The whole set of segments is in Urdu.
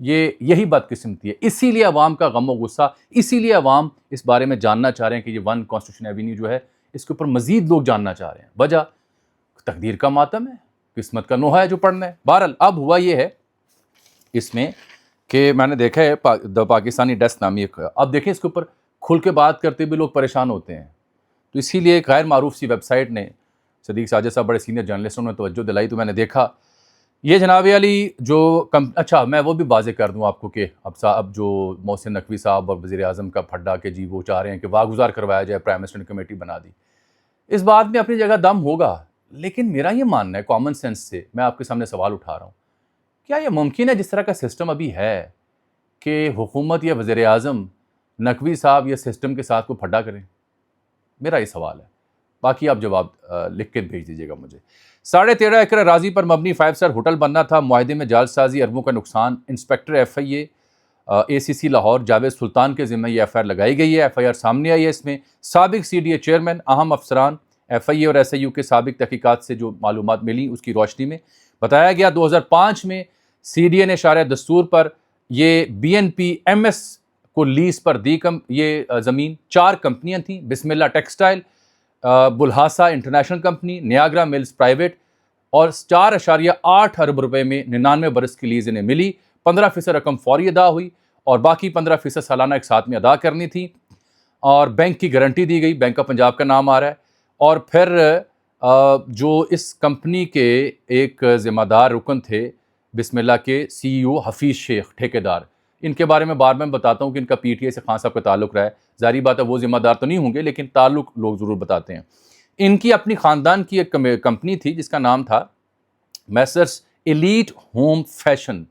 یہی بدقسمتی ہے. اسی لیے عوام کا غم و غصہ, اسی لیے عوام اس بارے میں جاننا چاہ رہے ہیں کہ یہ 1 کانسٹیٹیوشن ایونیو جو ہے اس کے اوپر مزید لوگ جاننا چاہ رہے ہیں. وجہ تقدیر کا ماتم ہے, قسمت کا نوحہ ہے جو پڑھنا ہے. بہرحال اب ہوا یہ ہے اس میں کہ میں نے دیکھا ہے دا پاکستانی ڈیسک نامی ایک, اب دیکھیں اس کے اوپر کھل کے بات کرتے بھی لوگ پریشان ہوتے ہیں. تو اسی لیے ایک غیر معروف سی ویب سائٹ نے, صدیق ساجد صاحب بڑے سینئر جرنلسٹوں نے توجہ دلائی, تو میں نے دیکھا یہ جناب علی جو اچھا میں وہ بھی واضح کر دوں آپ کو کہ اب جو محسن نقوی صاحب اور وزیر اعظم کا پھڈا کہ جی وہ چاہ رہے ہیں کہ واگزار کروایا جائے, پرائم منسٹر نے کمیٹی بنا دی, اس بات میں اپنی جگہ دم ہوگا. لیکن میرا یہ ماننا ہے کامن سینس سے, میں آپ کے سامنے سوال اٹھا رہا ہوں, کیا یہ ممکن ہے جس طرح کا سسٹم ابھی ہے کہ حکومت یا وزیر اعظم نقوی صاحب یا سسٹم کے ساتھ کو پھڈا کریں؟ میرا یہ سوال ہے, باقی آپ جواب لکھ کے بھیج دیجیے گا مجھے. 13.5 ایکڑ اراضی پر مبنی 5 اسٹار ہوٹل بننا تھا, معاہدے میں جعل سازی, اربوں کا نقصان. انسپیکٹر ایف آئی اے سی سی لاہور جاوید سلطان کے ذمہ یہ ایف آئی آر لگائی گئی ہے. ایف آئی آر سامنے آئی ہے, اس میں سابق سی ڈی اے چیئرمین, اہم افسران ایف آئی اے اور ایس آئی یو کے سابق تحقیقات سے جو معلومات ملی اس کی روشنی میں بتایا گیا 2005 میں سی ڈی اے نے شارع دستور پر یہ B N P M S کو لیز پر دی. یہ زمین 4 کمپنیاں تھیں, بسم اللہ ٹیکسٹائل, بلحاسہ international company, Niagara mills private, اور 4.8 ارب روپے میں 99 برس کی لیز انہیں ملی. 15% رقم فوری ادا ہوئی اور باقی 15% سالانہ ایک ساتھ میں ادا کرنی تھی, اور بینک کی گارنٹی دی گئی, بینک آف پنجاب کا نام آ رہا ہے. اور پھر جو اس کمپنی کے ایک ذمہ دار رکن تھے بسم اللہ کے سی ای او حفیظ شیخ ٹھیکیدار, ان کے بارے میں بار میں بتاتا ہوں کہ ان کا پی ٹی آئی سے خان صاحب کا تعلق رہا ہے. ظاہری بات ہے وہ ذمہ دار تو نہیں ہوں گے لیکن تعلق لوگ ضرور بتاتے ہیں. ان کی اپنی خاندان کی ایک کمپنی تھی جس کا نام تھا میسرس ایلیٹ ہوم فیشن.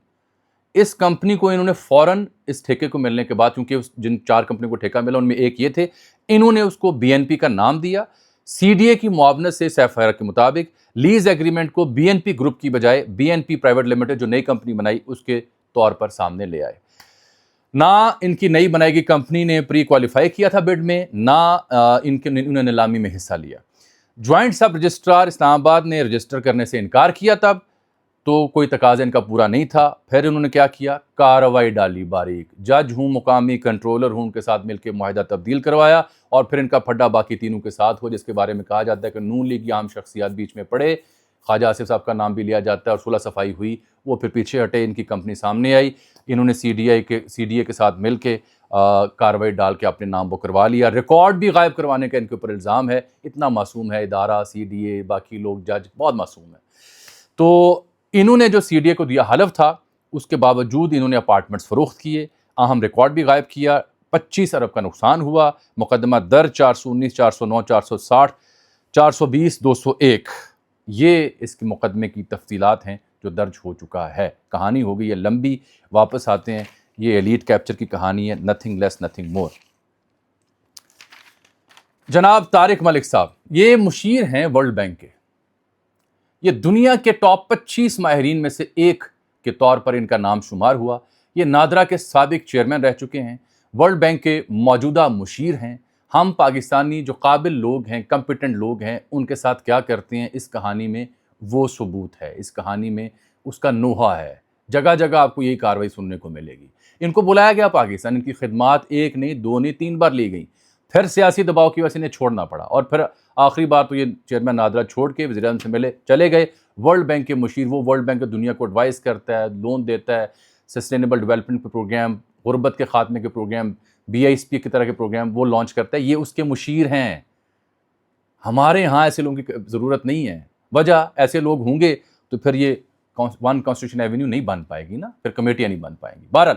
اس کمپنی کو انہوں نے فوراً اس ٹھیکے کو ملنے کے بعد, کیونکہ جن 4 کمپنی کو ٹھیکہ ملا ان میں ایک یہ تھے, انہوں نے اس کو بی این پی کا نام دیا. سی ڈی اے کی معاونت سے ایف آئی آر کے مطابق لیز ایگریمنٹ کو بی این پی گروپ کی بجائے B N P private limited جو نئی کمپنی بنائی اس کے طور پر سامنے لے آئے. نہ ان کی نئی بنائی گئی کمپنی نے پری کوالیفائی کیا تھا بڈ میں, نہ انہوں نے نیلامی میں حصہ لیا. جوائنٹ سب رجسٹرار اسلام آباد نے رجسٹر کرنے سے انکار کیا, تب تو کوئی تقاضا ان کا پورا نہیں تھا. پھر انہوں نے کیا کیا, کارروائی ڈالی باریک, جج ہوں, مقامی کنٹرولر ہوں, ان کے ساتھ مل کے معاہدہ تبدیل کروایا, اور پھر ان کا پھڈا باقی تینوں کے ساتھ ہو, جس کے بارے میں کہا جاتا ہے کہ نون لیگ کی عام شخصیات بیچ میں پڑے. خواجہ آصف صاحب کا نام بھی لیا جاتا ہے, اور صلح صفائی ہوئی, وہ پھر پیچھے ہٹے, ان کی کمپنی سامنے آئی, انہوں نے سی ڈی اے کے ساتھ مل کے کارروائی ڈال کے اپنے نام وہ کروا لیا. ریکارڈ بھی غائب کروانے کا ان کے اوپر الزام ہے. اتنا معصوم ہے ادارہ, سی ڈی اے, باقی لوگ, جج, بہت معصوم ہے. تو انہوں نے جو سی ڈی اے کو دیا حلف تھا, اس کے باوجود انہوں نے اپارٹمنٹس فروخت کیے, اہم ریکارڈ بھی غائب کیا. 25 ارب کا نقصان ہوا. مقدمہ درج 419, 409, 460, 420, 201, یہ اس کے مقدمے کی تفصیلات ہیں جو درج ہو چکا ہے. کہانی ہو گئی ہے لمبی, واپس آتے ہیں. یہ ایلیٹ کیپچر کی کہانی ہے, نتھنگ لیس نتھنگ مور. جناب طارق ملک صاحب یہ مشیر ہیں ورلڈ بینک کے, یہ دنیا کے ٹاپ 25 ماہرین میں سے ایک کے طور پر ان کا نام شمار ہوا. یہ نادرا کے سابق چیئرمین رہ چکے ہیں, ورلڈ بینک کے موجودہ مشیر ہیں. ہم پاکستانی جو قابل لوگ ہیں, کمپیٹنٹ لوگ ہیں, ان کے ساتھ کیا کرتے ہیں, اس کہانی میں وہ ثبوت ہے, اس کہانی میں اس کا نوحہ ہے. جگہ جگہ آپ کو یہی کارروائی سننے کو ملے گی. ان کو بلایا گیا پاکستان, ان کی خدمات 1 نہیں 2 نہیں 3 بار لی گئیں, پھر سیاسی دباؤ کی وجہ سے انہیں چھوڑنا پڑا, اور پھر آخری بار تو یہ چیئرمین نادرا چھوڑ کے وزیر اعظم سے ملے چلے گئے. ورلڈ بینک کے مشیر, وہ ورلڈ بینک دنیا کو ایڈوائز کرتا ہے, لون دیتا ہے, سسٹینیبل ڈیولپمنٹ کے پروگرام, غربت کے خاتمے کے programme, B I S P کی طرح کے پروگرام وہ لانچ کرتا ہے. یہ اس کے مشیر ہیں. ہمارے ہاں ایسے لوگوں کی ضرورت نہیں ہے. وجہ ایسے لوگ ہوں گے تو پھر یہ 1 کانسٹیٹیوشن ایونیو نہیں بن پائے گی نا, پھر کمیٹیاں نہیں بن پائیں گی. بہرحال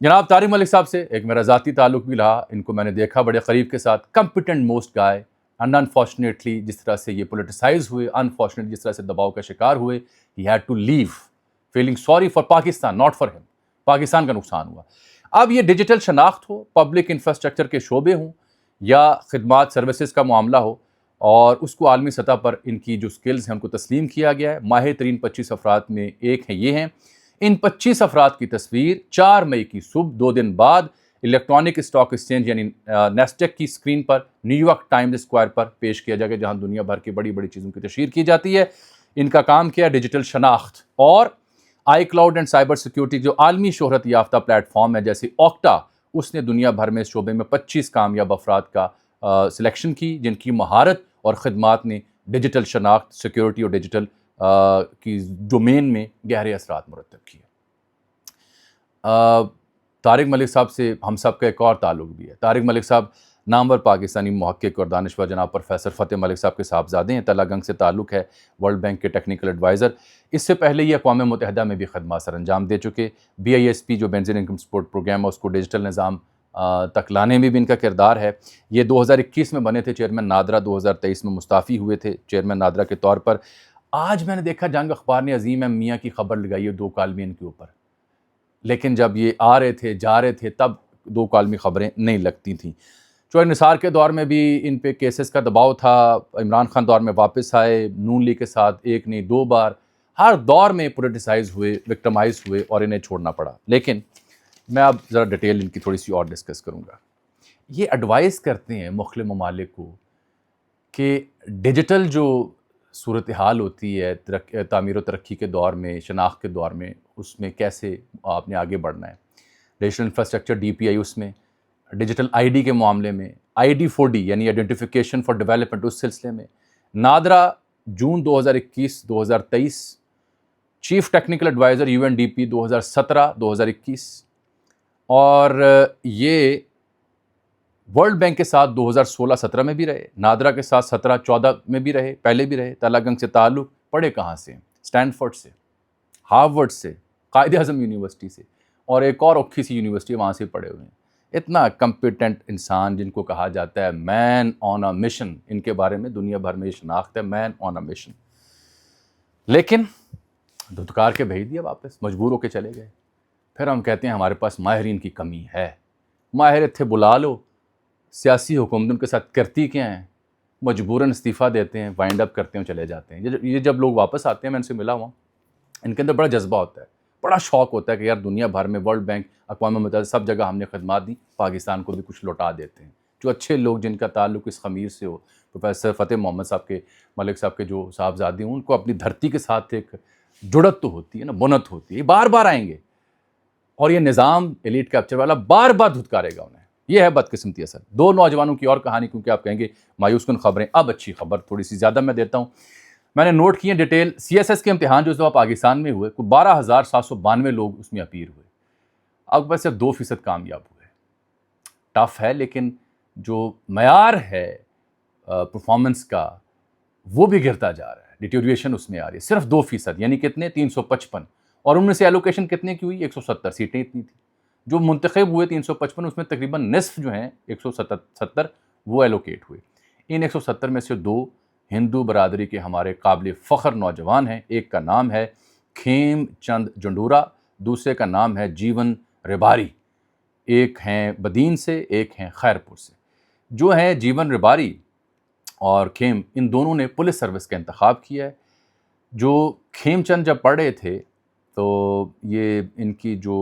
جناب طارق ملک صاحب سے ایک میرا ذاتی تعلق بھی رہا, ان کو میں نے دیکھا بڑے قریب کے ساتھ. Competent most guy, and unfortunately جس طرح سے یہ پولیٹیسائز ہوئے, انفارچونیٹلی جس طرح سے دباؤ کا شکار ہوئے, he had to leave feeling sorry for Pakistan, not for him. Pakistan کا نقصان ہوا. اب یہ ڈیجیٹل شناخت ہو, پبلک انفراسٹرکچر کے شعبے ہوں, یا خدمات سروسز کا معاملہ ہو, اور اس کو عالمی سطح پر ان کی جو سکلز ہیں ان کو تسلیم کیا گیا ہے. ماہر ترین 25 افراد میں ایک ہیں یہ ہیں. ان 25 افراد کی تصویر 4 مئی کی صبح 2 دن بعد الیکٹرانک اسٹاک ایکسچینج یعنی نیسڈیک کی اسکرین پر نیو یارک ٹائمز اسکوائر پر پیش کیا جائے گا, جہاں دنیا بھر کی بڑی بڑی چیزوں کی تشہیر کی جاتی ہے. ان کا کام کیا ہے, ڈیجیٹل شناخت, اور آئی کلاؤڈ اینڈ سائبر سیکیورٹی جو عالمی شہرت یافتہ پلیٹ فارم ہے جیسے اوکٹا، اس نے دنیا بھر میں اس شعبے میں 25 کامیاب افراد کا سلیکشن کی، جن کی مہارت اور خدمات نے ڈیجیٹل شناخت، سیکیورٹی اور ڈیجیٹل کی ڈومین میں گہرے اثرات مرتب کیے۔ طارق ملک صاحب سے ہم سب کا ایک اور تعلق بھی ہے۔ طارق ملک صاحب نامور پاکستانی محقق اور دانشور جناب پروفیسر فتح ملک صاحب کے صاحبزادے ہیں۔ تلہ گنگ سے تعلق ہے، ورلڈ بینک کے ٹیکنیکل ایڈوائزر۔ اس سے پہلے یہ اقوام متحدہ میں بھی خدمات سر انجام دے چکے۔ BISP جو بینزین انکم سپورٹ پروگرام ہے، اس کو ڈیجیٹل نظام تک لانے میں بھی ان کا کردار ہے۔ یہ 2021 میں بنے تھے چیئرمین نادرا، 2023 میں مستعفی ہوئے تھے چیئرمین نادرا کے طور پر۔ آج میں نے دیکھا جنگ اخبار نے عظیم احمد میاں کی خبر لگائی ہے 2 کالمی ان کے اوپر، لیکن جب یہ آ رہے تھے جا رہے تھے تب 2 کالمی خبریں نہیں لگتی تھیں۔ شعیب نثار کے دور میں بھی ان پہ کیسز کا دباؤ تھا، عمران خان دور میں واپس آئے، نون لیگ کے ساتھ 1 نہیں 2 بار، ہر دور میں پولیٹیسائز ہوئے، وکٹمائز ہوئے اور انہیں چھوڑنا پڑا۔ لیکن میں اب ذرا ڈیٹیل ان کی تھوڑی سی اور ڈسکس کروں گا۔ یہ ایڈوائز کرتے ہیں مختلف ممالک کو کہ ڈیجیٹل جو صورتحال ہوتی ہے تعمیر و ترقی کے دور میں، شناخت کے دور میں، اس میں کیسے آپ نے آگے بڑھنا ہے۔ ڈیجیٹل انفراسٹرکچر DPI، اس میں ڈیجیٹل ID کے معاملے میں، ID4D یعنی آئیڈینٹیفیکیشن فار ڈیولپمنٹ، اس سلسلے میں نادرا جون 2021-2023، چیف ٹیکنیکل ایڈوائزر UNDP 2017-2021، اور یہ ورلڈ بینک کے ساتھ 2016-17 میں بھی رہے، نادرا کے ساتھ 17-14 میں بھی رہے، پہلے بھی رہے۔ تلہ گنگ سے تعلق، پڑھے کہاں سے؟ اسٹینفورڈ سے، ہارورڈ سے، قائد اعظم یونیورسٹی سے، اور ایک اور اوکھی سی یونیورسٹی وہاں سے پڑھے ہوئے ہیں۔ اتنا کمپیٹنٹ انسان جن کو کہا جاتا ہے مین آن اے مشن، ان کے بارے میں دنیا بھر میں یہ شناخت ہے، مین آن اے مشن۔ لیکن دھتکار کے بھیج دیا واپس، مجبور ہو کے چلے گئے۔ پھر ہم کہتے ہیں ہمارے پاس ماہرین کی کمی ہے۔ ماہر تھے بلا لو، سیاسی حکومت ان کے ساتھ کرتی کیا ہیں، مجبوراً استعفیٰ دیتے ہیں، وائنڈ اپ کرتے ہیں، چلے جاتے ہیں۔ یہ جب لوگ واپس آتے ہیں، میں ان سے ملا ہوا، ان کے اندر بڑا جذبہ ہوتا ہے، بڑا شوق ہوتا ہے کہ یار دنیا بھر میں ورلڈ بینک، اقوام متحدہ، سب جگہ ہم نے خدمات دی، پاکستان کو بھی کچھ لوٹا دیتے ہیں۔ جو اچھے لوگ جن کا تعلق اس خمیر سے ہو، پروفیسر فتح محمد صاحب کے، ملک صاحب کے جو صاحبزادے ہوں، ان کو اپنی دھرتی کے ساتھ ایک جڑت تو ہوتی ہے نا، بنت ہوتی ہے، یہ بار بار آئیں گے، اور یہ نظام ایلیٹ کیپچر والا بار بار دھتکارے گا انہیں۔ یہ ہے بدقسمتی اثر۔ 2 نوجوانوں کی اور کہانی، کیونکہ آپ کہیں گے مایوس کن خبریں، اب اچھی خبر تھوڑی سی زیادہ میں دیتا ہوں۔ میں نے نوٹ کیے ڈیٹیل، CSS کے امتحان جو اس دفعہ پاکستان میں ہوئے، کوئی 12,792 لوگ اس میں اپیئر ہوئے، اب بس صرف 2% کامیاب ہوئے۔ ٹف ہے، لیکن جو معیار ہے پرفارمنس کا وہ بھی گرتا جا رہا ہے، ڈیٹیوریشن اس میں آ رہی ہے۔ صرف 2%، یعنی کتنے؟ 355، اور ان میں سے ایلوکیشن کتنے کی ہوئی؟ 170 سیٹیں اتنی تھی۔ جو منتخب ہوئے 355، اس میں تقریباً نصف جو ہیں 170 وہ ایلوکیٹ ہوئے۔ ان 170 میں سے 2 ہندو برادری کے ہمارے قابل فخر نوجوان ہیں۔ ایک کا نام ہے کھیم چند جنڈورا، دوسرے کا نام ہے جیون رباری۔ ایک ہیں بدین سے، ایک ہیں خیرپور سے۔ جو ہیں جیون رباری اور کھیم، ان دونوں نے پولیس سروس کا انتخاب کیا ہے۔ جو کھیم چند جب پڑھ رہے تھے تو یہ ان کی جو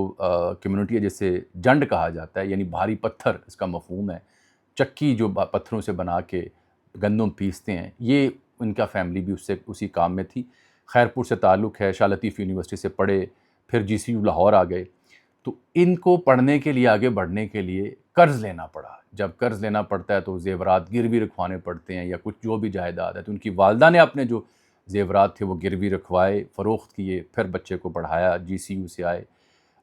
کمیونٹی ہے، جسے جنڈ کہا جاتا ہے، یعنی بھاری پتھر اس کا مفہوم ہے، چکی جو پتھروں سے بنا کے گندم پیستے ہیں، یہ ان کا فیملی بھی اسی کام میں تھی۔ خیرپور سے تعلق ہے، شاہ لطیف یونیورسٹی سے پڑھے، پھر GCU لاہور آ گئے۔ تو ان کو پڑھنے کے لیے، آگے بڑھنے کے لیے قرض لینا پڑا۔ جب قرض لینا پڑتا ہے تو زیورات گروی رکھوانے پڑتے ہیں، یا کچھ جو بھی جائیداد ہے، تو ان کی والدہ نے اپنے جو زیورات تھے وہ گروی رکھوائے، فروخت کیے، پھر بچے کو پڑھایا، GCU سے آئے،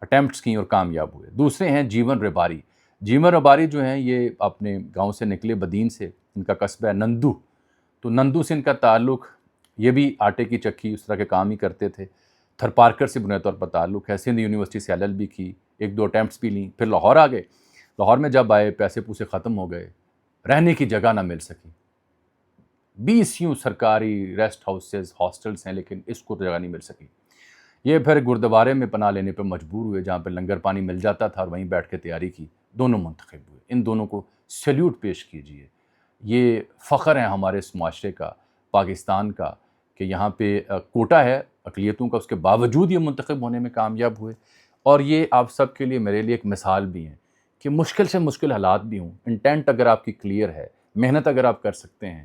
اٹیمپٹس کیں اور کامیاب ہوئے۔ دوسرے ہیں جیون رباری۔ جیون رباری جو ہیں یہ اپنے گاؤں سے نکلے، بدین سے، ان کا قصبہ ہے نندو۔ تو نندو سے ان کا تعلق، یہ بھی آٹے کی چکی اس طرح کے کام ہی کرتے تھے۔ تھر پارکر سے بنیادی طور پر تعلق ہے، سندھ یونیورسٹی سے LLB کی، 1-2 اٹیمپٹس بھی لیں، پھر لاہور آ گئے۔ لاہور میں جب آئے، پیسے پوسے ختم ہو گئے، رہنے کی جگہ نہ مل سکی۔ 20 یوں سرکاری ریسٹ ہاؤسز، ہاسٹلس ہیں، لیکن اس کو جگہ نہیں مل سکی۔ یہ پھر گردوارے میں پناہ لینے پر مجبور ہوئے، جہاں پہ لنگر پانی مل جاتا تھا، اور وہیں بیٹھ کے تیاری کی۔ دونوں منتخب ہوئے۔ ان دونوں کو سیلیوٹ پیش کیجیے۔ یہ فخر ہے ہمارے اس معاشرے کا، پاکستان کا، کہ یہاں پہ کوٹا ہے اقلیتوں کا، اس کے باوجود یہ منتخب ہونے میں کامیاب ہوئے۔ اور یہ آپ سب کے لیے، میرے لیے ایک مثال بھی ہے کہ مشکل سے مشکل حالات بھی ہوں، انٹینٹ اگر آپ کی کلیئر ہے، محنت اگر آپ کر سکتے ہیں،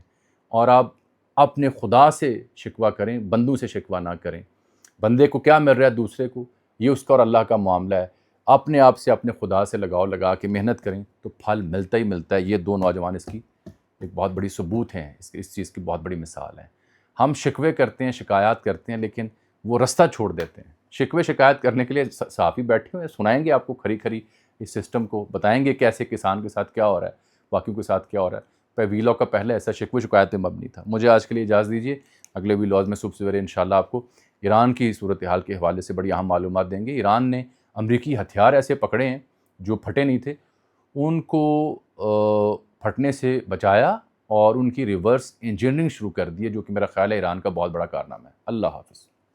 اور آپ اپنے خدا سے شکوہ کریں، بندوں سے شکوہ نہ کریں، بندے کو کیا مل رہا ہے دوسرے کو، یہ اس کا اور اللہ کا معاملہ ہے. اپنے آپ سے اپنے خدا سے لگاؤ لگا کے محنت کریں تو پھل ملتا ہی ملتا ہے. یہ دو نوجوان اس کی ایک بہت بڑی ثبوت ہیں، اس چیز کی بہت بڑی مثال ہیں. ہم شکوے کرتے ہیں، شکایات کرتے ہیں، لیکن وہ رستہ چھوڑ دیتے ہیں. شکوے شکایت کرنے کے لیے صحافی بیٹھے ہوئے سنائیں گے آپ کو کھری کھری اس سسٹم کو، بتائیں گے کیسے کسان کے ساتھ کیا ہو رہا ہے، باقیوں کے ساتھ کیا ہو رہا ہے. ویلاگ کا پہلے ایسا شکوے شکایت پہ مبنی تھا. مجھے آج کے لیے اجازت دیجیے، اگلے ویلاگ میں صبح سویرے انشاءاللہ آپ کو ایران کی صورتحال کے حوالے سے بڑی اہم معلومات دیں گے. ایران نے امریکی ہتھیار ایسے پکڑے ہیں جو پھٹے نہیں تھے، ان کو پھٹنے سے بچایا اور ان کی ریورس انجینئرنگ شروع کر دی ہے، جو کہ میرا خیال ہے ایران کا بہت بڑا کارنامہ ہے. اللہ حافظ.